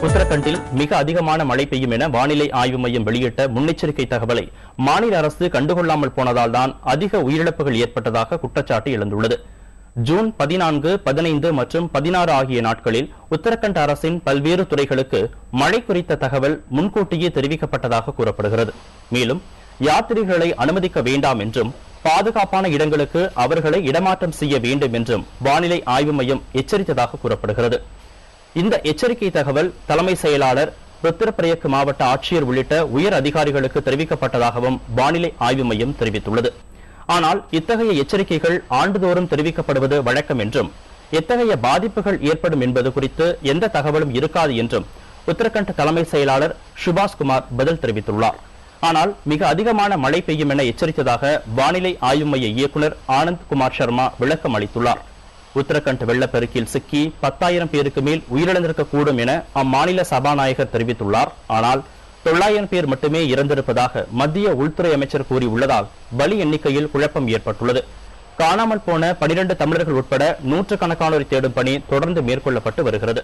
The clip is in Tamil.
உத்தரகண்டில் மிக அதிகமான மழை பெய்யும் என வானிலை ஆய்வு மையம் வெளியிட்ட முன்னெச்சரிக்கை தகவலை மாநில அரசு கண்டுகொள்ளாமல் போனதால் தான் அதிக உயிரிழப்புகள் ஏற்பட்டதாக குற்றச்சாட்டு எழுந்துள்ளது. ஜூன் 14, 15 மற்றும் 16 ஆகிய நாட்களில் உத்தரகண்ட் அரசின் பல்வேறு துறைகளுக்கு மழை குறித்த தகவல் முன்கூட்டியே தெரிவிக்கப்பட்டதாக கூறப்படுகிறது. மேலும் யாத்திரிகளை அனுமதிக்க வேண்டாம் என்றும் பாதுகாப்பான இடங்களுக்கு அவர்களை இடமாற்றம் செய்ய வேண்டும் என்றும் வானிலை ஆய்வு மையம் எச்சரித்ததாக கூறப்படுகிறது. இந்த எச்சரிக்கை தகவல் தலைமை செயலாளர், ருத்ரபிரயாக் மாவட்ட ஆட்சியர் உள்ளிட்ட உயர் அதிகாரிகளுக்கு தெரிவிக்கப்பட்டதாகவும் வானிலை ஆய்வு மையம் தெரிவித்துள்ளது. ஆனால் இத்தகைய எச்சரிக்கைகள் ஆண்டுதோறும் தெரிவிக்கப்படுவது வழக்கம் என்றும் எத்தகைய பாதிப்புகள் ஏற்படும் என்பது குறித்து எந்த தகவலும் இருக்காது என்றும் உத்தரகண்ட் தலைமை செயலாளர் சுபாஷ் குமார் பதில் தெரிவித்துள்ளார். ஆனால் மிக அதிகமான மழை பெய்யும் என எச்சரித்ததாக வானிலை ஆய்வு மைய இயக்குநர் ஆனந்த் குமார் சர்மா விளக்கம் அளித்துள்ளார். உத்தரகண்ட் வெள்ளப்பெருக்கில் சிக்கி 10,000 பேருக்கு மேல் உயிரிழந்திருக்கக்கூடும் என அம்மாநில சபாநாயகர் தெரிவித்துள்ளார். ஆனால் 900 பேர் மட்டுமே இறந்திருப்பதாக மத்திய உள்துறை அமைச்சர் கூறியுள்ளதால் பலி எண்ணிக்கையில் குழப்பம் ஏற்பட்டுள்ளது. காணாமல் போன 12 தமிழர்கள் உட்பட நூற்றுக்கணக்கானோரை தேடும் பணி தொடர்ந்து மேற்கொள்ளப்பட்டு வருகிறது.